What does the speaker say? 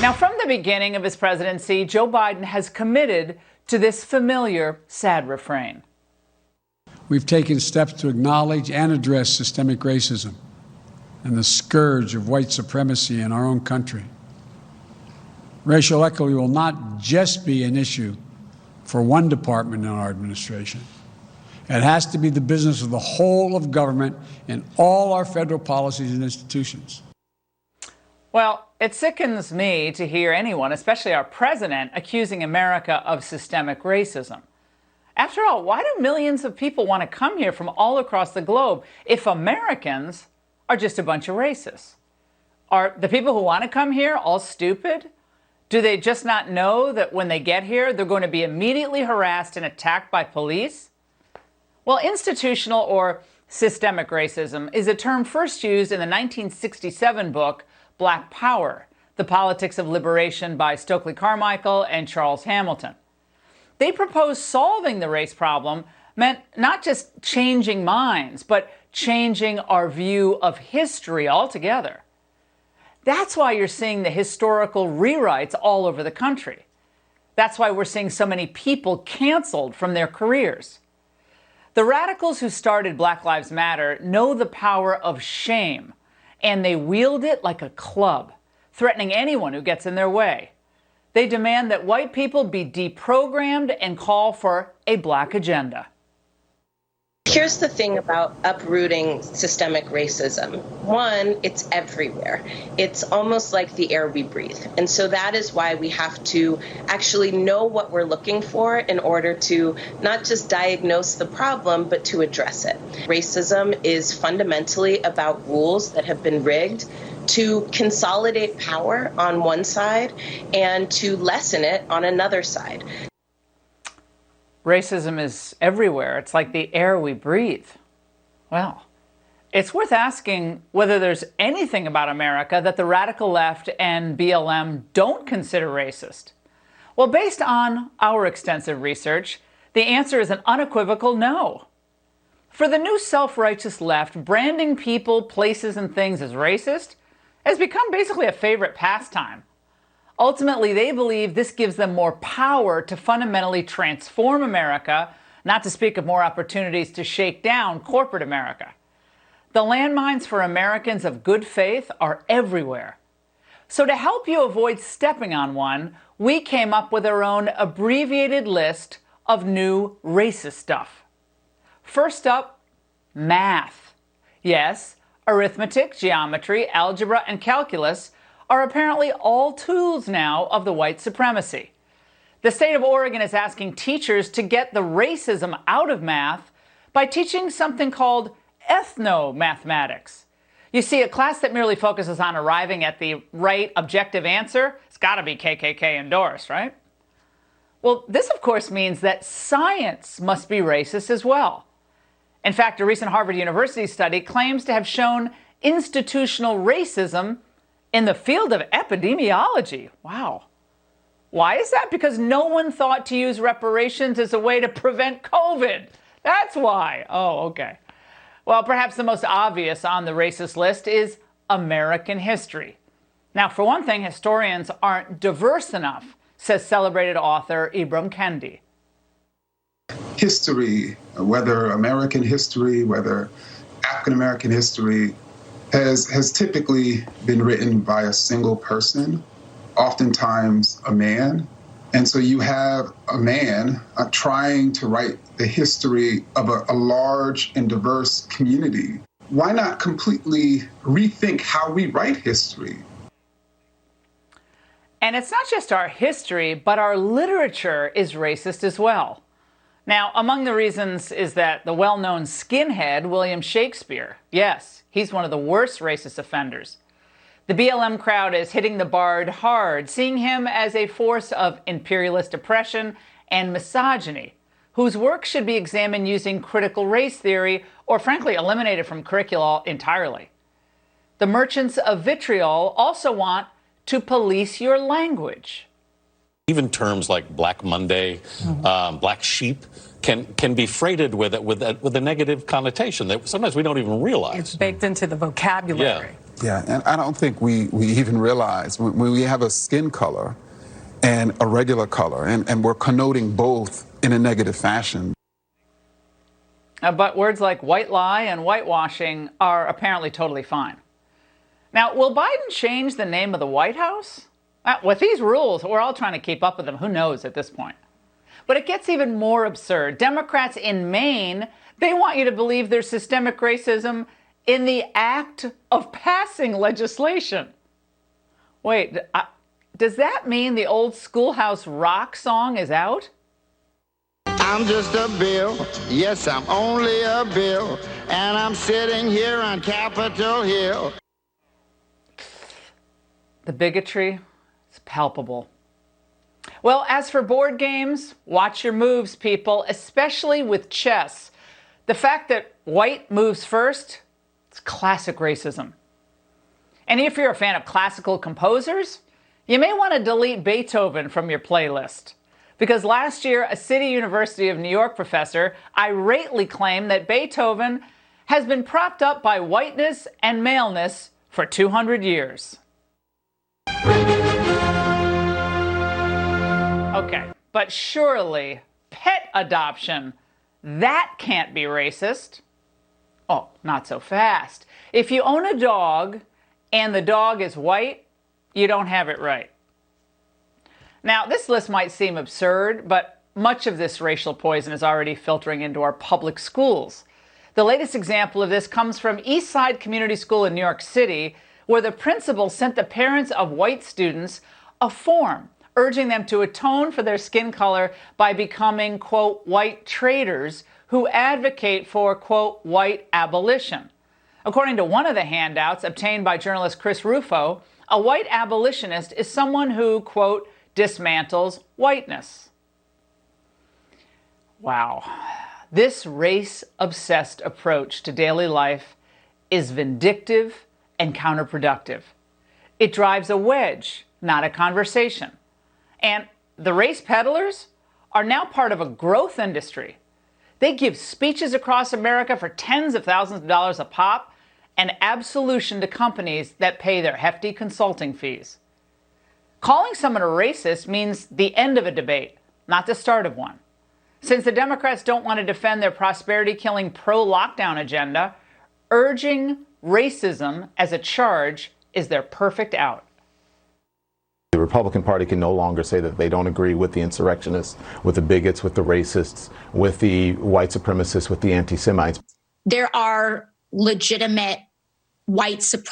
Now, from the beginning of his presidency, Joe Biden has committed to this familiar, sad refrain. We've taken steps to acknowledge and address systemic racism and the scourge of white supremacy in our own country. Racial equity will not just be an issue for one department in our administration. It has to be the business of the whole of government and all our federal policies and institutions. Well, it sickens me to hear anyone, especially our president, accusing America of systemic racism. After all, why do millions of people want to come here from all across the globe if Americans are just a bunch of racists? Are the people who want to come here all stupid? Do they just not know that when they get here, they're going to be immediately harassed and attacked by police? Well, institutional or systemic racism is a term first used in the 1967 book Black Power, The Politics of Liberation by Stokely Carmichael and Charles Hamilton. They proposed solving the race problem meant not just changing minds, but changing our view of history altogether. That's why you're seeing the historical rewrites all over the country. That's why we're seeing so many people canceled from their careers. The radicals who started Black Lives Matter know the power of shame, and they wield it like a club, threatening anyone who gets in their way. They demand that white people be deprogrammed and call for a black agenda. Here's the thing about uprooting systemic racism. One, it's everywhere. It's almost like the air we breathe. And so that is why we have to actually know what we're looking for in order to not just diagnose the problem, but to address it. Racism is fundamentally about rules that have been rigged to consolidate power on one side and to lessen it on another side. Racism is everywhere. It's like the air we breathe. Well, it's worth asking whether there's anything about America that the radical left and BLM don't consider racist. Well, based on our extensive research, the answer is an unequivocal no. For the new self-righteous left, branding people, places, and things as racist has become basically a favorite pastime. Ultimately, they believe this gives them more power to fundamentally transform America, not to speak of more opportunities to shake down corporate America. The landmines for Americans of good faith are everywhere. So to help you avoid stepping on one, we came up with our own abbreviated list of new racist stuff. First up, math. Yes, arithmetic, geometry, algebra, and calculus are apparently all tools now of the white supremacy. The state of Oregon is asking teachers to get the racism out of math by teaching something called ethno-mathematics. You see, a class that merely focuses on arriving at the right objective answer, it's got to be KKK endorsed, right? Well, this of course means that science must be racist as well. In fact, a recent Harvard University study claims to have shown institutional racism in the field of epidemiology. Wow. Why is that? Because no one thought to use reparations as a way to prevent COVID. That's why. Oh, okay. Well, perhaps the most obvious on the racist list is American history. Now, for one thing, historians aren't diverse enough, says celebrated author Ibram Kendi. History, whether American history, whether African American history, has typically been written by a single person, oftentimes a man. And so you have a man trying to write the history of a large and diverse community. Why not completely rethink how we write history? And it's not just our history, but our literature is racist as well. Now, among the reasons is that the well-known skinhead William Shakespeare, yes, he's one of the worst racist offenders. The BLM crowd is hitting the bard hard, seeing him as a force of imperialist oppression and misogyny, whose work should be examined using critical race theory or, frankly, eliminated from curricula entirely. The merchants of vitriol also want to police your language. Even terms like Black Monday, Black Sheep can be freighted with a negative connotation that sometimes we don't even realize. It's baked into the vocabulary. Yeah. Yeah, and I don't think we even realize when we have a skin color and a regular color, and we're connoting both in a negative fashion. But words like white lie and whitewashing are apparently totally fine. Now, will Biden change the name of the White House? With these rules, we're all trying to keep up with them. Who knows at this point? But it gets even more absurd. Democrats in Maine, they want you to believe there's systemic racism in the act of passing legislation. Wait, does that mean the old Schoolhouse Rock song is out? I'm just a bill, yes, I'm only a bill, and I'm sitting here on Capitol Hill. The bigotry is palpable. Well, as for board games, watch your moves, people, especially with chess. The fact that white moves first, it's classic racism. And if you're a fan of classical composers, you may want to delete Beethoven from your playlist. Because last year, a City University of New York professor irately claimed that Beethoven has been propped up by whiteness and maleness for 200 years. Okay, but surely pet adoption, that can't be racist. Oh, not so fast. If you own a dog and the dog is white, you don't have it right. Now, this list might seem absurd, but much of this racial poison is already filtering into our public schools. The latest example of this comes from Eastside Community School in New York City, where the principal sent the parents of white students a form urging them to atone for their skin color by becoming, quote, white traders who advocate for, quote, white abolition. According to one of the handouts obtained by journalist Chris Rufo, a white abolitionist is someone who, quote, dismantles whiteness. Wow. This race-obsessed approach to daily life is vindictive and counterproductive. It drives a wedge, not a conversation. And the race peddlers are now part of a growth industry. They give speeches across America for tens of thousands of dollars a pop and absolution to companies that pay their hefty consulting fees. Calling someone a racist means the end of a debate, not the start of one. Since the Democrats don't want to defend their prosperity-killing pro-lockdown agenda, urging racism as a charge is their perfect out. The Republican Party can no longer say that they don't agree with the insurrectionists, with the bigots, with the racists, with the white supremacists, with the anti-Semites. There are legitimate white supremacists